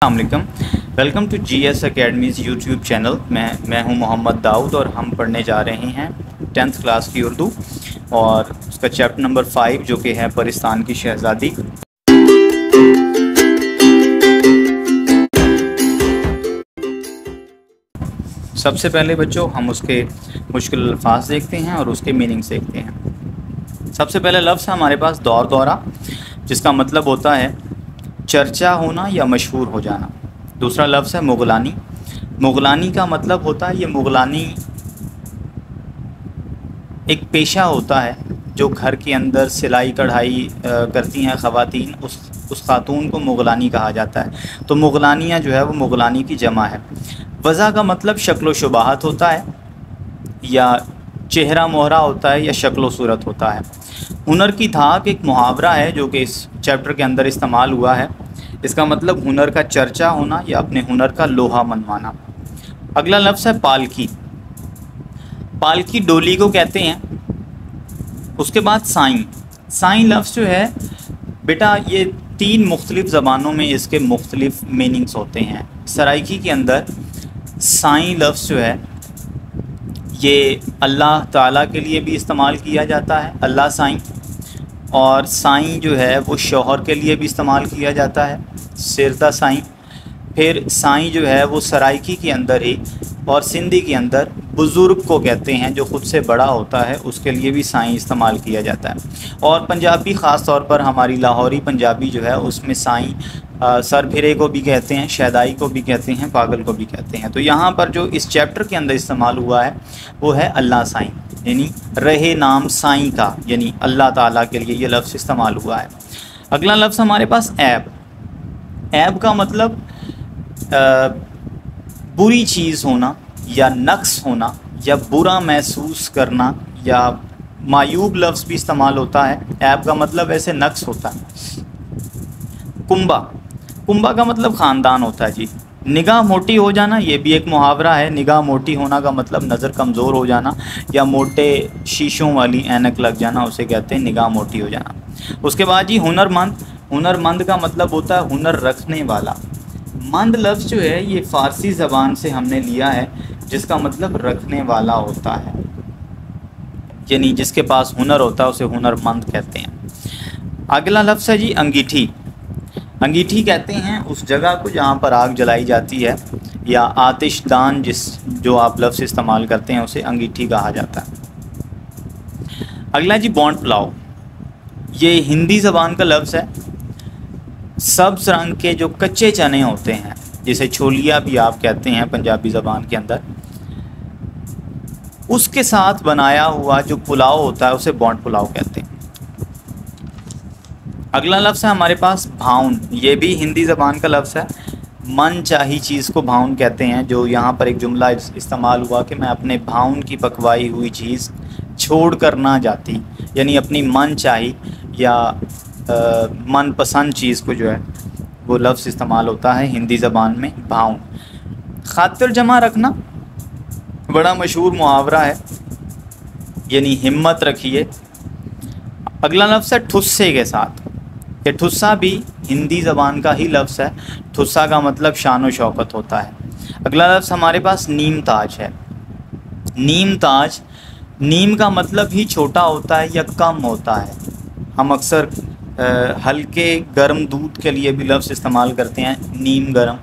السلام علیکم، welcome to G S academies YouTube channel. میں ہوں محمد داؤد اور ہم پڑھنے جا رہے ہیں 10th کلاس کی اردو اور اس کا چیپٹر نمبر 5 جو کہ ہے پرستان کی شہزادی۔ سب سے پہلے بچوں ہم اس کے مشکل الفاظ دیکھتے ہیں اور اس کے میننگز دیکھتے ہیں۔ سب سے پہلے لفظ ہے ہمارے پاس دور دورہ، جس کا مطلب ہوتا ہے چرچا ہونا یا مشہور ہو جانا۔ دوسرا لفظ ہے مغلانی۔ مغلانی کا مطلب ہوتا ہے، یہ مغلانی ایک پیشہ ہوتا ہے جو گھر کے اندر سلائی کڑھائی کرتی ہیں خواتین، اس خاتون کو مغلانی کہا جاتا ہے۔ تو مغلانیہ جو ہے وہ مغلانی کی جمع ہے۔ وضع کا مطلب شکل و شباہت ہوتا ہے یا چہرہ مہرہ ہوتا ہے یا شکل و صورت ہوتا ہے۔ ہنر کی دھاک ایک محاورہ ہے جو کہ اس چیپٹر کے اندر استعمال ہوا ہے۔ اس کا مطلب ہنر کا چرچا ہونا یا اپنے ہنر کا لوہا منوانا۔ اگلا لفظ ہے پالکی۔ پالکی ڈولی کو کہتے ہیں۔ اس کے بعد سائیں۔ سائیں لفظ جو ہے بیٹا یہ 3 مختلف زبانوں میں اس کے مختلف میننگز ہوتے ہیں۔ سرائکی کے اندر سائیں لفظ جو ہے یہ اللہ تعالیٰ کے لیے بھی استعمال کیا جاتا ہے، اللہ سائیں، اور سائیں جو ہے وہ شوہر کے لیے بھی استعمال کیا جاتا ہے، سیردہ سائیں۔ پھر سائیں جو ہے وہ سرائکی کے اندر ہی اور سندھی کے اندر بزرگ کو کہتے ہیں جو خود سے بڑا ہوتا ہے، اس کے لیے بھی سائیں استعمال کیا جاتا ہے۔ اور پنجابی خاص طور پر ہماری لاہوری پنجابی جو ہے اس میں سائیں سر پھرے کو بھی کہتے ہیں، شیدائی کو بھی کہتے ہیں، پاگل کو بھی کہتے ہیں۔ تو یہاں پر جو اس چیپٹر کے اندر استعمال ہوا ہے وہ ہے اللہ سائیں، یعنی رہے نام سائیں کا، یعنی اللہ تعالیٰ کے لیے یہ لفظ استعمال ہوا ہے۔ اگلا لفظ ہمارے پاس عیب۔ عیب کا مطلب بری چیز ہونا یا نقص ہونا یا برا محسوس کرنا، یا معیوب لفظ بھی استعمال ہوتا ہے۔ عیب کا مطلب ایسے نقص ہوتا ہے۔ کنبا۔ کنبا کا مطلب خاندان ہوتا ہے جی۔ نگاہ موٹی ہو جانا یہ بھی ایک محاورہ ہے۔ نگاہ موٹی ہونا کا مطلب نظر کمزور ہو جانا یا موٹے شیشوں والی اینک لگ جانا، اسے کہتے ہیں نگاہ موٹی ہو جانا۔ اس کے بعد جی ہنر مند۔ ہنر مند کا مطلب ہوتا ہے ہنر رکھنے والا۔ مند لفظ جو ہے یہ فارسی زبان سے ہم نے لیا ہے، جس کا مطلب رکھنے والا ہوتا ہے، یعنی جس کے پاس ہنر ہوتا ہے اسے ہنر مند کہتے ہیں۔ اگلا لفظ ہے جی انگیٹھی۔ انگیٹھی کہتے ہیں اس جگہ کو جہاں پر آگ جلائی جاتی ہے، یا آتش دان جو آپ لفظ استعمال کرتے ہیں اسے انگیٹھی کہا جاتا ہے۔ اگلا جی بونڈ پلاؤ۔ یہ ہندی زبان کا لفظ ہے۔ سبز رنگ کے جو کچے چنے ہوتے ہیں، جسے چھولیا بھی آپ کہتے ہیں پنجابی زبان کے اندر، اس کے ساتھ بنایا ہوا جو پلاؤ ہوتا ہے اسے بونڈ پلاؤ کہتے ہیں۔ اگلا لفظ ہے ہمارے پاس بھاؤن۔ یہ بھی ہندی زبان کا لفظ ہے۔ من چاہی چیز کو بھاؤن کہتے ہیں، جو یہاں پر ایک جملہ استعمال ہوا کہ میں اپنے بھاؤن کی پکوائی ہوئی چیز چھوڑ کر نہ جاتی، یعنی اپنی من چاہی یا من پسند چیز کو جو ہے وہ لفظ استعمال ہوتا ہے ہندی زبان میں بھاؤن۔ خاطر جمع رکھنا بڑا مشہور محاورہ ہے، یعنی ہمت رکھیے۔ اگلا لفظ ہے ٹھسے کے ساتھ۔ یہ ٹھسا بھی ہندی زبان کا ہی لفظ ہے۔ ٹھسا کا مطلب شان و شوکت ہوتا ہے۔ اگلا لفظ ہمارے پاس نیم تاج ہے۔ نیم تاج، نیم کا مطلب ہی چھوٹا ہوتا ہے یا کم ہوتا ہے۔ ہم اکثر ہلکے گرم دودھ کے لیے بھی لفظ استعمال کرتے ہیں نیم گرم،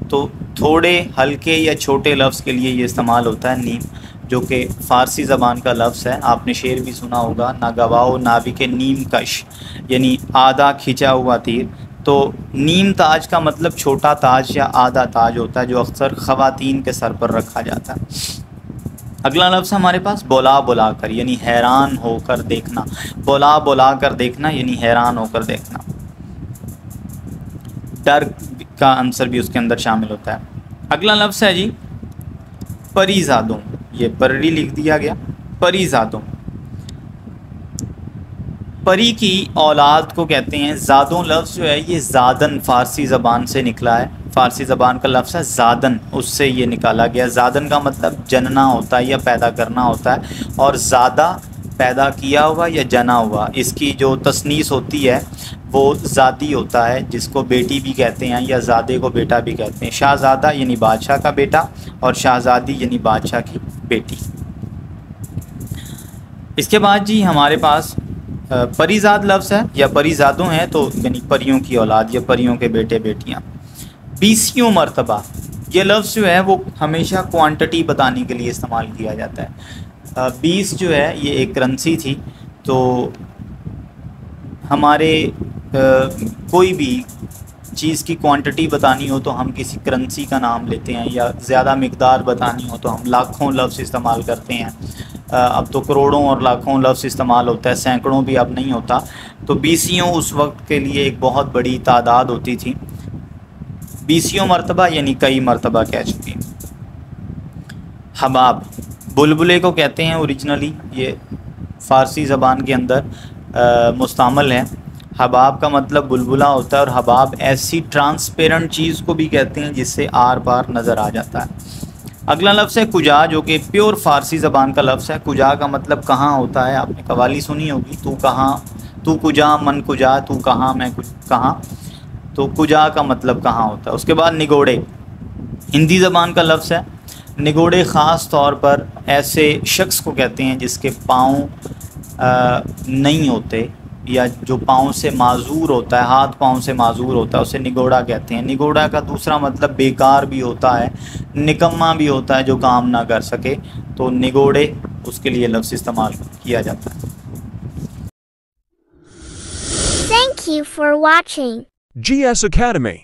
تو تھوڑے ہلکے یا چھوٹے لفظ کے لیے یہ استعمال ہوتا ہے نیم، جو کہ فارسی زبان کا لفظ ہے۔ آپ نے شعر بھی سنا ہوگا، نہ گواؤ ناوی کے نیم کش، یعنی آدھا کھینچا ہوا تیر۔ تو نیم تاج کا مطلب چھوٹا تاج یا آدھا تاج ہوتا ہے، جو اکثر خواتین کے سر پر رکھا جاتا ہے۔ اگلا لفظ ہمارے پاس بولا بولا کر، یعنی حیران ہو کر دیکھنا۔ بولا بولا کر دیکھنا یعنی حیران ہو کر دیکھنا۔ ڈر کا عنصر بھی اس کے اندر شامل ہوتا ہے۔ اگلا لفظ ہے جی پری زادوں۔ یہ پری لکھ دیا گیا، پری زادوں۔ پری کی اولاد کو کہتے ہیں زادوں۔ لفظ جو ہے یہ زادن فارسی زبان سے نکلا ہے۔ فارسی زبان کا لفظ ہے زادن، اس سے یہ نکالا گیا۔ زادن کا مطلب جننا ہوتا ہے یا پیدا کرنا ہوتا ہے، اور زادہ پیدا کیا ہوا یا جنا ہوا. اس کی جو تسنیس ہوتی ہے وہ زادی ہوتا ہے، جس کو بیٹی بھی کہتے ہیں یا زادے کو بیٹا بھی کہتے ہیں. شاہزادہ یعنی بادشاہ کا بیٹا اور شاہزادی یعنی بادشاہ کی بیٹی. اس کے بعد جی ہمارے پاس پریزاد لفظ ہے یا پریزادوں ہیں، تو یعنی پریوں کی اولاد یا پریوں کے بیٹے بیٹیاں. 20 مرتبہ یہ لفظ جو ہے وہ ہمیشہ کوانٹٹی بتانے کے لیے استعمال کیا جاتا ہے. 20 جو ہے یہ ایک کرنسی تھی. تو ہمارے کوئی بھی چیز کی کوانٹٹی بتانی ہو تو ہم کسی کرنسی کا نام لیتے ہیں، یا زیادہ مقدار بتانی ہو تو ہم لاکھوں لفظ استعمال کرتے ہیں. اب تو کروڑوں اور لاکھوں لفظ استعمال ہوتا ہے، سینکڑوں بھی اب نہیں ہوتا. تو 20 اس وقت کے لیے ایک بہت بڑی تعداد ہوتی تھی. 20 مرتبہ یعنی کئی مرتبہ کہہ چکی. حباب بلبلے کو کہتے ہیں اوریجنلی، یہ فارسی زبان کے اندر مستعمل ہے. حباب کا مطلب بلبلہ ہوتا ہے، اور حباب ایسی ٹرانسپیرنٹ چیز کو بھی کہتے ہیں جس سے آر پار نظر آ جاتا ہے. اگلا لفظ ہے کجا، جو کہ پیور فارسی زبان کا لفظ ہے. کجا کا مطلب کہاں ہوتا ہے. آپ نے قوالی سنی ہوگی، تو کہاں، تو کجا من کجا، تو کہاں میں کہاں. تو کجا کا مطلب کہاں ہوتا ہے. اس کے بعد نگوڑے ہندی زبان کا لفظ ہے. نگوڑے خاص طور پر ایسے شخص کو کہتے ہیں جس کے پاؤں نہیں ہوتے، یا جو پاؤں سے معذور ہوتا ہے، ہاتھ پاؤں سے معذور ہوتا ہے، اسے نگوڑا کہتے ہیں. نگوڑا کا دوسرا مطلب بیکار بھی ہوتا ہے، نکما بھی ہوتا ہے جو کام نہ کر سکے. تو نگوڑے اس کے لیے لفظ استعمال کیا جاتا ہے. Thank you for watching GS Academy.